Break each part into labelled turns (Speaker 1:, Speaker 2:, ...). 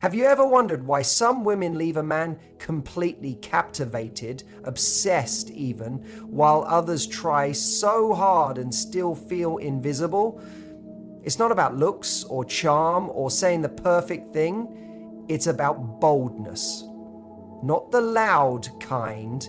Speaker 1: Have you ever wondered why some women leave a man completely captivated, obsessed even, while others try so hard and still feel invisible? It's not about looks or charm or saying the perfect thing. It's about boldness. Not the loud kind,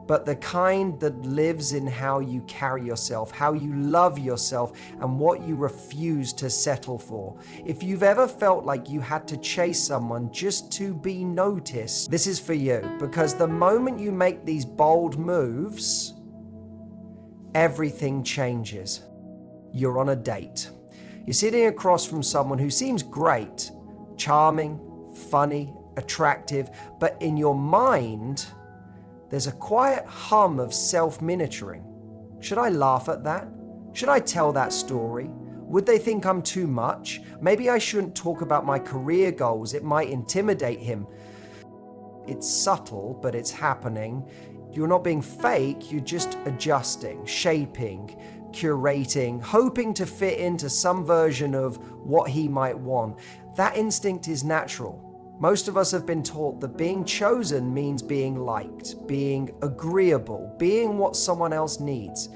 Speaker 1: but the kind that lives in how you carry yourself, how you love yourself, and what you refuse to settle for. If you've ever felt like you had to chase someone just to be noticed, this is for you, because the moment you make these bold moves, everything changes. You're on a date. You're sitting across from someone who seems great, charming, funny, attractive, but in your mind, there's a quiet hum of self-miniaturing. Should I laugh at that? Should I tell that story? Would they think I'm too much? Maybe I shouldn't talk about my career goals. It might intimidate him. It's subtle, but it's happening. You're not being fake, you're just adjusting, shaping, curating, hoping to fit into some version of what he might want. That instinct is natural. Most of us have been taught that being chosen means being liked, being agreeable, being what someone else needs.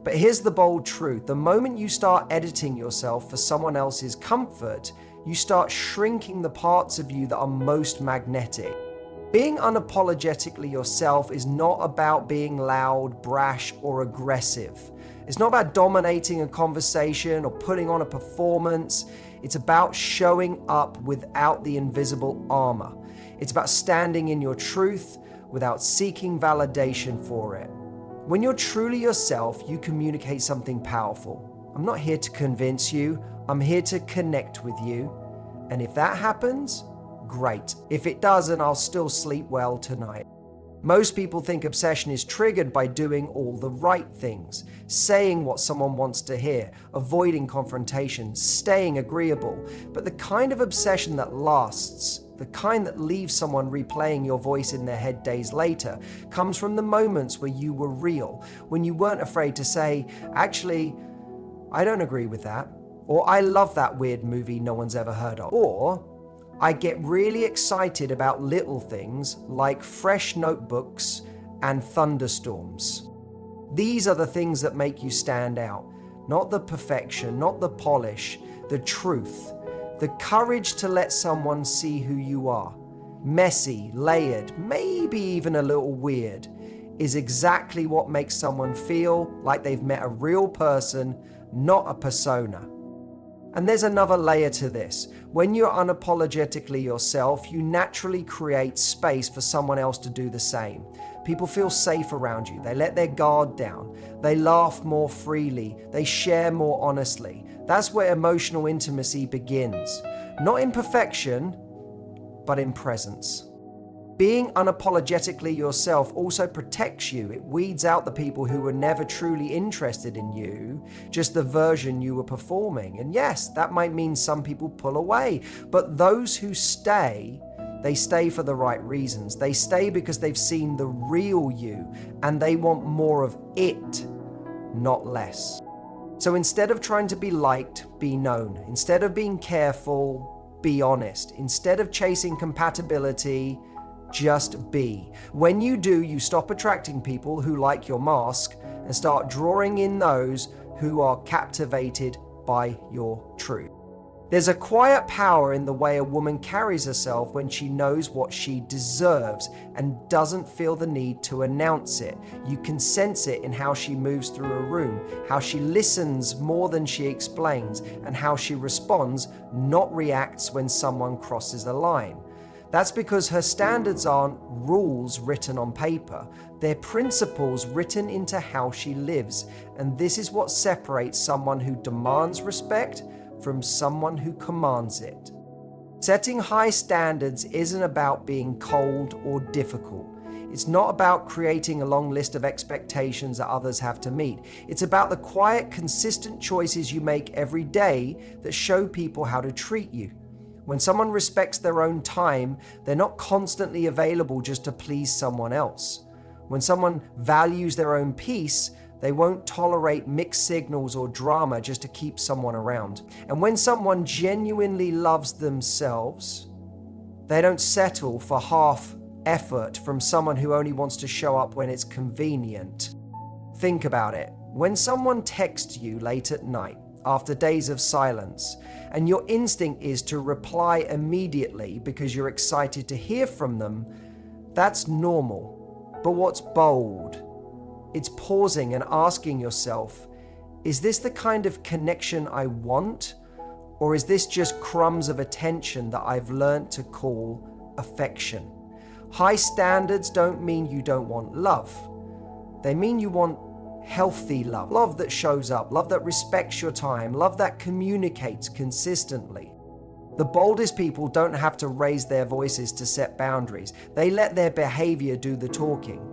Speaker 1: But here's the bold truth. The moment you start editing yourself for someone else's comfort, you start shrinking the parts of you that are most magnetic. Being unapologetically yourself is not about being loud, brash, or aggressive. It's not about dominating a conversation or putting on a performance. It's about showing up without the invisible armor. It's about standing in your truth without seeking validation for it. When you're truly yourself, you communicate something powerful. I'm not here to convince you. I'm here to connect with you. And if that happens, great. If it doesn't, I'll still sleep well tonight. Most people think obsession is triggered by doing all the right things, saying what someone wants to hear, avoiding confrontation, staying agreeable. But the kind of obsession that lasts, the kind that leaves someone replaying your voice in their head days later, comes from the moments where you were real, when you weren't afraid to say, actually, I don't agree with that, or I love that weird movie no one's ever heard of, or I get really excited about little things like fresh notebooks and thunderstorms. These are the things that make you stand out, not the perfection, not the polish, the truth, the courage to let someone see who you are. Messy, layered, maybe even a little weird, is exactly what makes someone feel like they've met a real person, not a persona. And there's another layer to this. When you're unapologetically yourself, you naturally create space for someone else to do the same. People feel safe around you. They let their guard down. They laugh more freely. They share more honestly. That's where emotional intimacy begins. Not in perfection, but in presence. Being unapologetically yourself also protects you. It weeds out the people who were never truly interested in you, just the version you were performing. And yes, that might mean some people pull away, but those who stay, they stay for the right reasons. They stay because they've seen the real you and they want more of it, not less. So instead of trying to be liked, be known. Instead of being careful, be honest. Instead of chasing compatibility, just be. When you do, you stop attracting people who like your mask and start drawing in those who are captivated by your truth. There's a quiet power in the way a woman carries herself when she knows what she deserves and doesn't feel the need to announce it. You can sense it in how she moves through a room, how she listens more than she explains, and how she responds, not reacts when someone crosses a line. That's because her standards aren't rules written on paper. They're principles written into how she lives. And this is what separates someone who demands respect from someone who commands it. Setting high standards isn't about being cold or difficult. It's not about creating a long list of expectations that others have to meet. It's about the quiet, consistent choices you make every day that show people how to treat you. When someone respects their own time, they're not constantly available just to please someone else. When someone values their own peace, they won't tolerate mixed signals or drama just to keep someone around. And when someone genuinely loves themselves, They don't settle for half effort from someone who only wants to show up when it's convenient. Think about it. When someone texts you late at night, after days of silence, and your instinct is to reply immediately because you're excited to hear from them, that's normal. But what's bold? It's pausing and asking yourself, is this the kind of connection I want? Or is this just crumbs of attention that I've learned to call affection? High standards don't mean you don't want love. They mean you want healthy love. Love that shows up, love that respects your time, love that communicates consistently. The boldest people don't have to raise their voices to set boundaries. They let their behavior do the talking.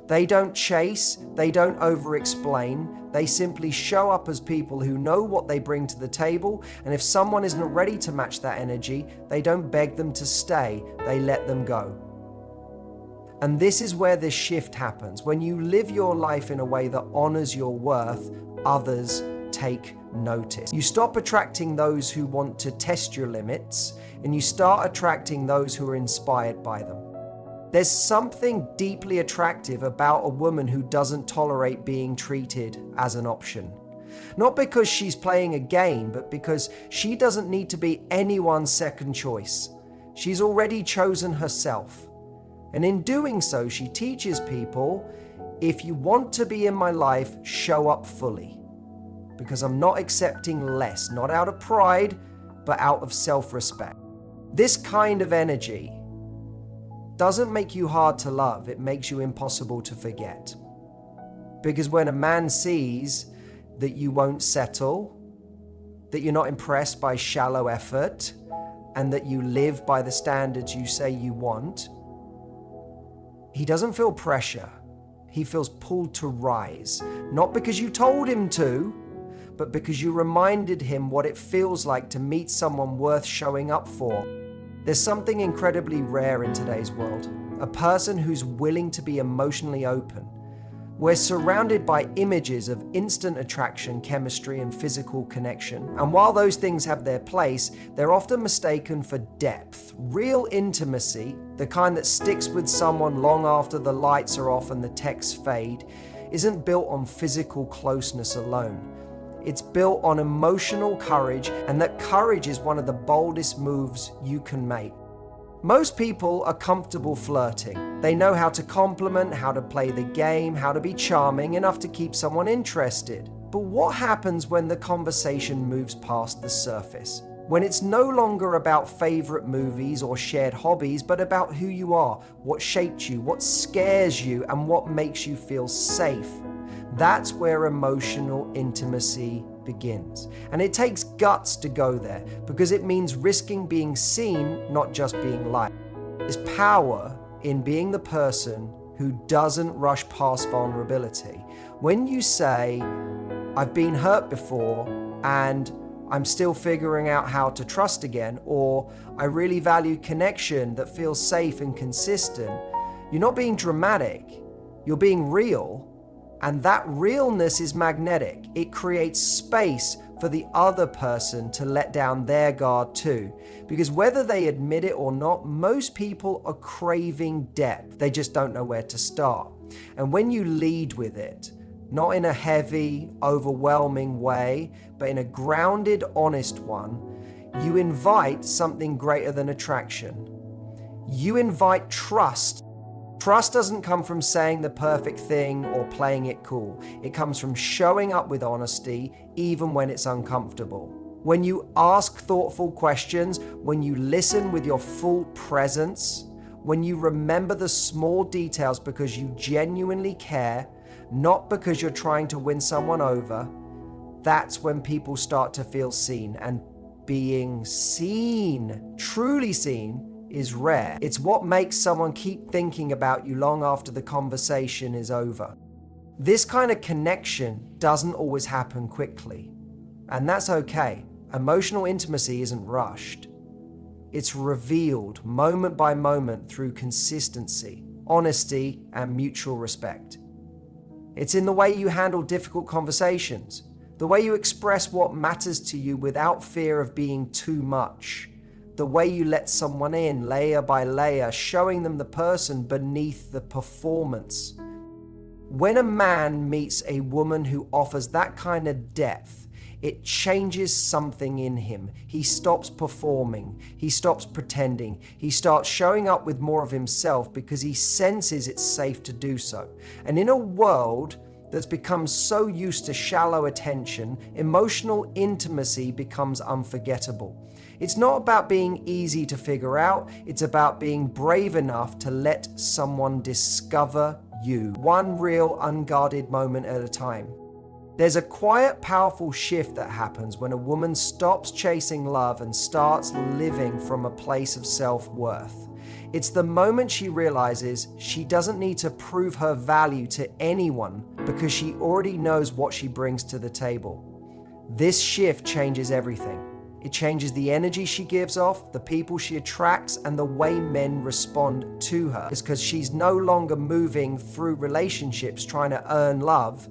Speaker 1: They don't chase, they don't over-explain, they simply show up as people who know what they bring to the table, and if someone isn't ready to match that energy, they don't beg them to stay, they let them go. And this is where this shift happens. When you live your life in a way that honors your worth, others take notice. You stop attracting those who want to test your limits, and you start attracting those who are inspired by them. There's something deeply attractive about a woman who doesn't tolerate being treated as an option. Not because she's playing a game, but because she doesn't need to be anyone's second choice. She's already chosen herself. And in doing so, she teaches people, if you want to be in my life, show up fully. Because I'm not accepting less, not out of pride, but out of self-respect. This kind of energy doesn't make you hard to love, it makes you impossible to forget. Because when a man sees that you won't settle, that you're not impressed by shallow effort, and that you live by the standards you say you want, he doesn't feel pressure. He feels pulled to rise, not because you told him to, but because you reminded him what it feels like to meet someone worth showing up for. There's something incredibly rare in today's world, a person who's willing to be emotionally open. We're surrounded by images of instant attraction, chemistry, and physical connection. And while those things have their place, they're often mistaken for depth. Real intimacy, the kind that sticks with someone long after the lights are off and the texts fade, isn't built on physical closeness alone. It's built on emotional courage, and that courage is one of the boldest moves you can make. Most people are comfortable flirting. They know how to compliment, how to play the game, how to be charming enough to keep someone interested. But what happens when the conversation moves past the surface? When it's no longer about favorite movies or shared hobbies, but about who you are, what shaped you, what scares you, and what makes you feel safe. That's where emotional intimacy begins. And it takes guts to go there, because it means risking being seen, not just being liked. There's power in being the person who doesn't rush past vulnerability. When you say, I've been hurt before and I'm still figuring out how to trust again, or I really value connection that feels safe and consistent, you're not being dramatic, you're being real. And that realness is magnetic. It creates space for the other person to let down their guard too. Because whether they admit it or not, most people are craving depth. They just don't know where to start. And when you lead with it, not in a heavy, overwhelming way, but in a grounded, honest one, you invite something greater than attraction. You invite trust. Trust doesn't come from saying the perfect thing or playing it cool. It comes from showing up with honesty, even when it's uncomfortable. When you ask thoughtful questions, when you listen with your full presence, when you remember the small details because you genuinely care, not because you're trying to win someone over, that's when people start to feel seen. And being seen, truly seen, is rare. It's what makes someone keep thinking about you long after the conversation is over. This kind of connection doesn't always happen quickly, and that's okay. Emotional intimacy isn't rushed. It's revealed moment by moment through consistency, honesty, and mutual respect. It's in the way you handle difficult conversations, the way you express what matters to you without fear of being too much, the way you let someone in, layer by layer, showing them the person beneath the performance. When a man meets a woman who offers that kind of depth, it changes something in him. He stops performing. He stops pretending. He starts showing up with more of himself because he senses it's safe to do so. And in a world that's become so used to shallow attention, emotional intimacy becomes unforgettable. It's not about being easy to figure out. It's about being brave enough to let someone discover you, one real unguarded moment at a time. There's a quiet, powerful shift that happens when a woman stops chasing love and starts living from a place of self-worth. It's the moment she realizes she doesn't need to prove her value to anyone because she already knows what she brings to the table. This shift changes everything. It changes the energy she gives off, the people she attracts, and the way men respond to her. It's because she's no longer moving through relationships trying to earn love.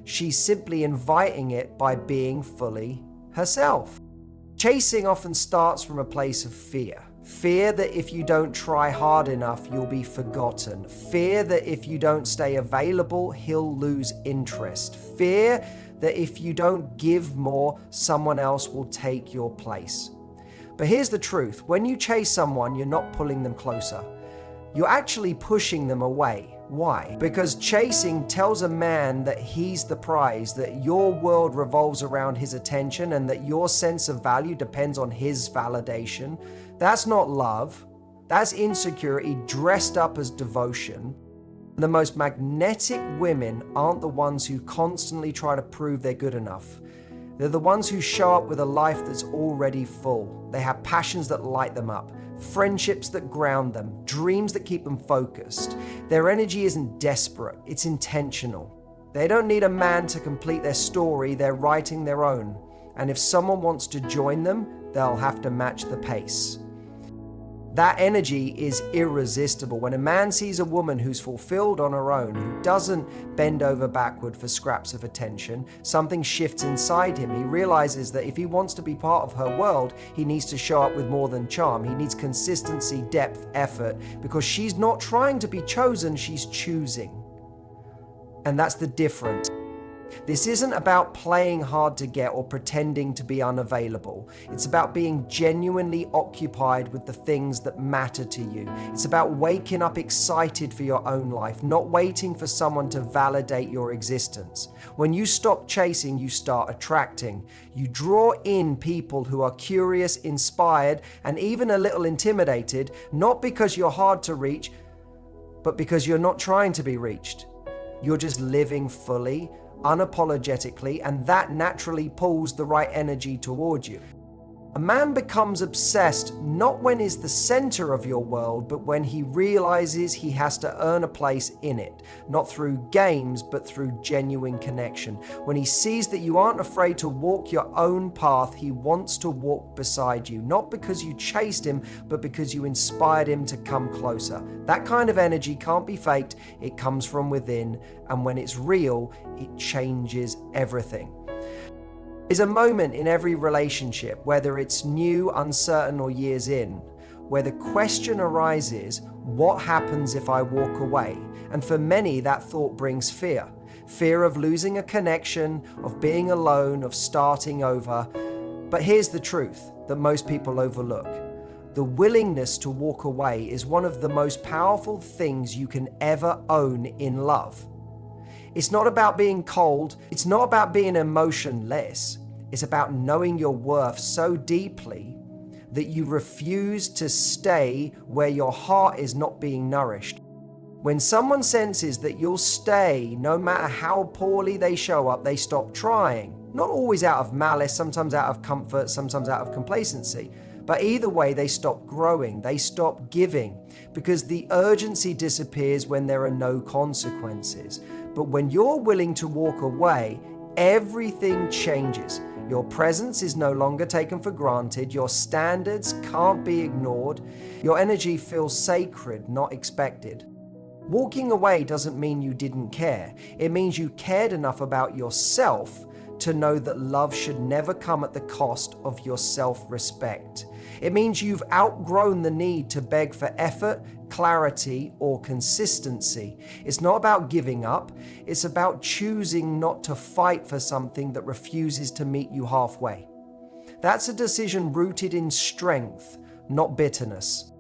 Speaker 1: She's simply inviting it by being fully herself. Chasing often starts from a place of fear. Fear that if you don't try hard enough, you'll be forgotten. Fear that if you don't stay available, he'll lose interest. Fear that if you don't give more, someone else will take your place. But here's the truth. When you chase someone, you're not pulling them closer. You're actually pushing them away. Why? Because chasing tells a man that he's the prize, that your world revolves around his attention, and that your sense of value depends on his validation. That's not love. That's insecurity dressed up as devotion. The most magnetic women aren't the ones who constantly try to prove they're good enough. They're the ones who show up with a life that's already full. They have passions that light them up, friendships that ground them, dreams that keep them focused. Their energy isn't desperate, it's intentional. They don't need a man to complete their story, they're writing their own. And if someone wants to join them, they'll have to match the pace. That energy is irresistible. When a man sees a woman who's fulfilled on her own, who doesn't bend over backward for scraps of attention, something shifts inside him. He realizes that if he wants to be part of her world, he needs to show up with more than charm. He needs consistency, depth, effort, because she's not trying to be chosen, she's choosing. And that's the difference. This isn't about playing hard to get or pretending to be unavailable. It's about being genuinely occupied with the things that matter to you. It's about waking up excited for your own life, not waiting for someone to validate your existence. When you stop chasing, you start attracting. You draw in people who are curious, inspired, and even a little intimidated, not because you're hard to reach, but because you're not trying to be reached. You're just living fully, unapologetically, and that naturally pulls the right energy toward you. A man becomes obsessed not when he's the center of your world, but when he realizes he has to earn a place in it, not through games, but through genuine connection. When he sees that you aren't afraid to walk your own path, he wants to walk beside you, not because you chased him, but because you inspired him to come closer. That kind of energy can't be faked, it comes from within, and when it's real, it changes everything. There's a moment in every relationship, whether it's new, uncertain, or years in, where the question arises, what happens if I walk away? And for many, that thought brings fear. Fear of losing a connection, of being alone, of starting over. But here's the truth that most people overlook. The willingness to walk away is one of the most powerful things you can ever own in love. It's not about being cold. It's not about being emotionless. It's about knowing your worth so deeply that you refuse to stay where your heart is not being nourished. When someone senses that you'll stay no matter how poorly they show up, they stop trying. Not always out of malice, sometimes out of comfort, sometimes out of complacency. But either way, they stop growing, they stop giving, because the urgency disappears when there are no consequences. But when you're willing to walk away, everything changes. Your presence is no longer taken for granted. Your standards can't be ignored. Your energy feels sacred, not expected. Walking away doesn't mean you didn't care. It means you cared enough about yourself to know that love should never come at the cost of your self-respect. It means you've outgrown the need to beg for effort, clarity, or consistency. It's not about giving up. It's about choosing not to fight for something that refuses to meet you halfway. That's a decision rooted in strength, not bitterness.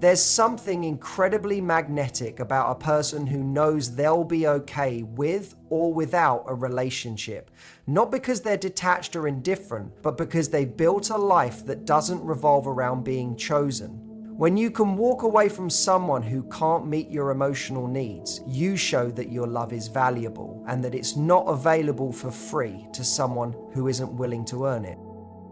Speaker 1: There's something incredibly magnetic about a person who knows they'll be okay with or without a relationship, not because they're detached or indifferent, but because they've built a life that doesn't revolve around being chosen. When you can walk away from someone who can't meet your emotional needs, you show that your love is valuable and that it's not available for free to someone who isn't willing to earn it.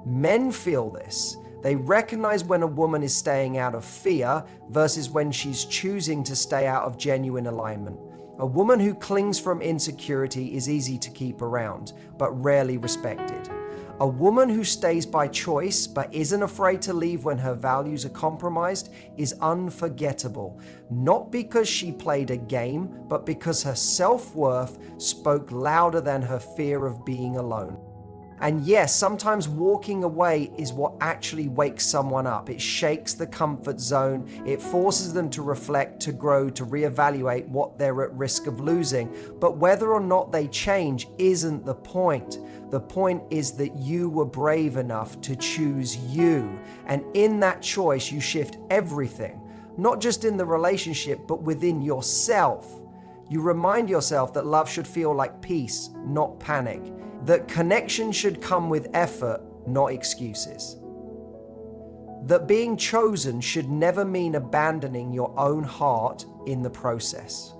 Speaker 1: Men feel this. They recognize when a woman is staying out of fear versus when she's choosing to stay out of genuine alignment. A woman who clings from insecurity is easy to keep around, but rarely respected. A woman who stays by choice but isn't afraid to leave when her values are compromised is unforgettable, not because she played a game, but because her self-worth spoke louder than her fear of being alone. And yes, sometimes walking away is what actually wakes someone up. It shakes the comfort zone. It forces them to reflect, to grow, to reevaluate what they're at risk of losing. But whether or not they change isn't the point. The point is that you were brave enough to choose you. And in that choice, you shift everything, not just in the relationship, but within yourself. You remind yourself that love should feel like peace, not panic. That connection should come with effort, not excuses. That being chosen should never mean abandoning your own heart in the process.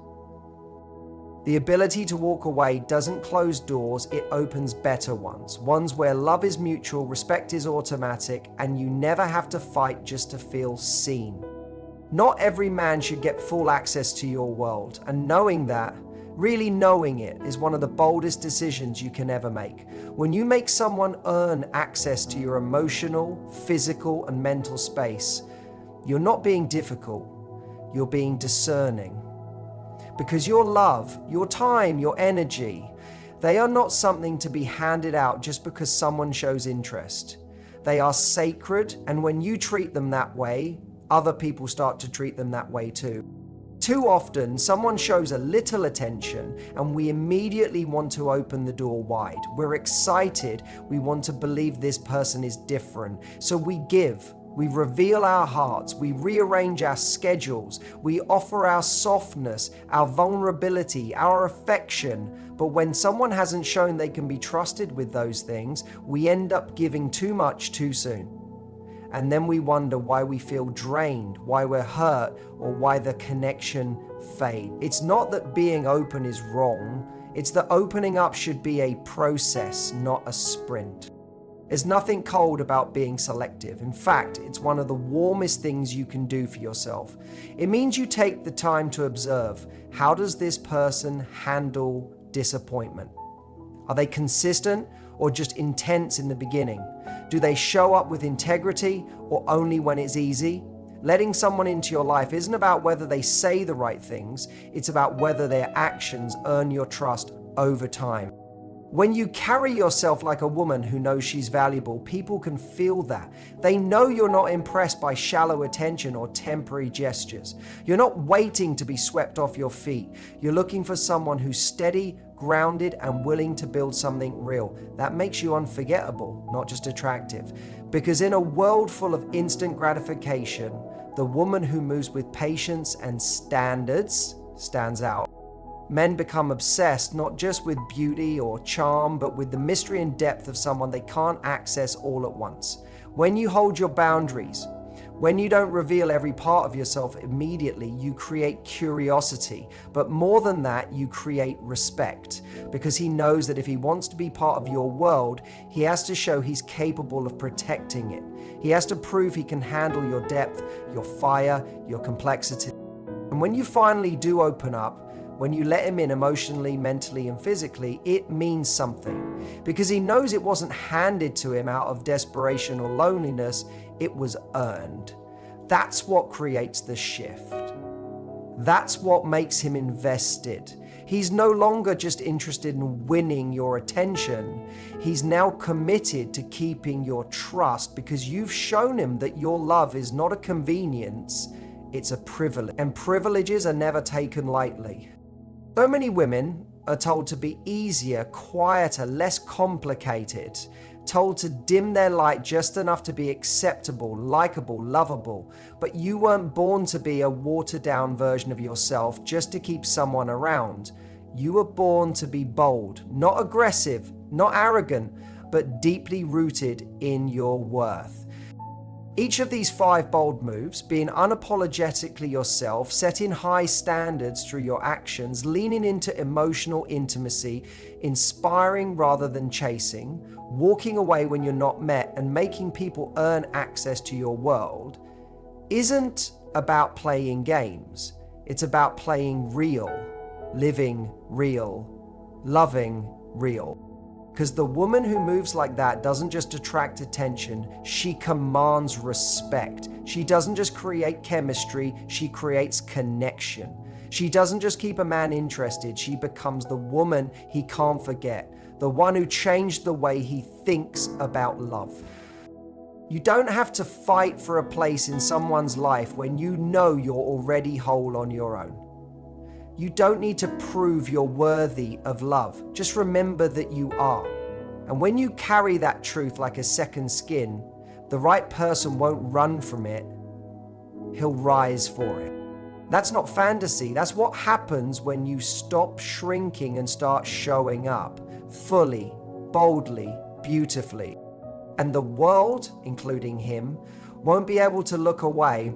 Speaker 1: The ability to walk away doesn't close doors, it opens better ones. Ones where love is mutual, respect is automatic, and you never have to fight just to feel seen. Not every man should get full access to your world, and knowing that, really knowing it, is one of the boldest decisions you can ever make. When you make someone earn access to your emotional, physical, and mental space, you're not being difficult, you're being discerning. Because your love, your time, your energy, they are not something to be handed out just because someone shows interest. They are sacred, and when you treat them that way, other people start to treat them that way too. Too often, someone shows a little attention and we immediately want to open the door wide. We're excited. We want to believe this person is different. So we give. We reveal our hearts. We rearrange our schedules. We offer our softness, our vulnerability, our affection. But when someone hasn't shown they can be trusted with those things, we end up giving too much too soon. And then we wonder why we feel drained, why we're hurt, or why the connection fades. It's not that being open is wrong. It's that opening up should be a process, not a sprint. There's nothing cold about being selective. In fact, it's one of the warmest things you can do for yourself. It means you take the time to observe, how does this person handle disappointment? Are they consistent or just intense in the beginning? Do they show up with integrity or only when it's easy? Letting someone into your life isn't about whether they say the right things, it's about whether their actions earn your trust over time. When you carry yourself like a woman who knows she's valuable, people can feel that. They know you're not impressed by shallow attention or temporary gestures. You're not waiting to be swept off your feet. You're looking for someone who's steady, grounded, and willing to build something real. That makes you unforgettable, not just attractive. Because in a world full of instant gratification, the woman who moves with patience and standards stands out. Men become obsessed not just with beauty or charm, but with the mystery and depth of someone they can't access all at once. When you hold your boundaries, when you don't reveal every part of yourself immediately, you create curiosity. But more than that, you create respect. Because he knows that if he wants to be part of your world, he has to show he's capable of protecting it. He has to prove he can handle your depth, your fire, your complexity. And when you finally do open up, when you let him in emotionally, mentally, and physically, it means something. Because he knows it wasn't handed to him out of desperation or loneliness, it was earned. That's what creates the shift. That's what makes him invested. He's no longer just interested in winning your attention. He's now committed to keeping your trust because you've shown him that your love is not a convenience, it's a privilege. And privileges are never taken lightly. So many women are told to be easier, quieter, less complicated, told to dim their light just enough to be acceptable, likable, lovable. But you weren't born to be a watered-down version of yourself just to keep someone around. You were born to be bold, not aggressive, not arrogant, but deeply rooted in your worth. Each of these 5 bold moves, being unapologetically yourself, setting high standards through your actions, leaning into emotional intimacy, inspiring rather than chasing, walking away when you're not met, and making people earn access to your world, isn't about playing games. It's about playing real, living real, loving real. Because the woman who moves like that doesn't just attract attention, she commands respect. She doesn't just create chemistry, she creates connection. She doesn't just keep a man interested, she becomes the woman he can't forget, the one who changed the way he thinks about love. You don't have to fight for a place in someone's life when you know you're already whole on your own. You don't need to prove you're worthy of love. Just remember that you are. And when you carry that truth like a second skin, the right person won't run from it. He'll rise for it. That's not fantasy. That's what happens when you stop shrinking and start showing up fully, boldly, beautifully. And the world, including him, won't be able to look away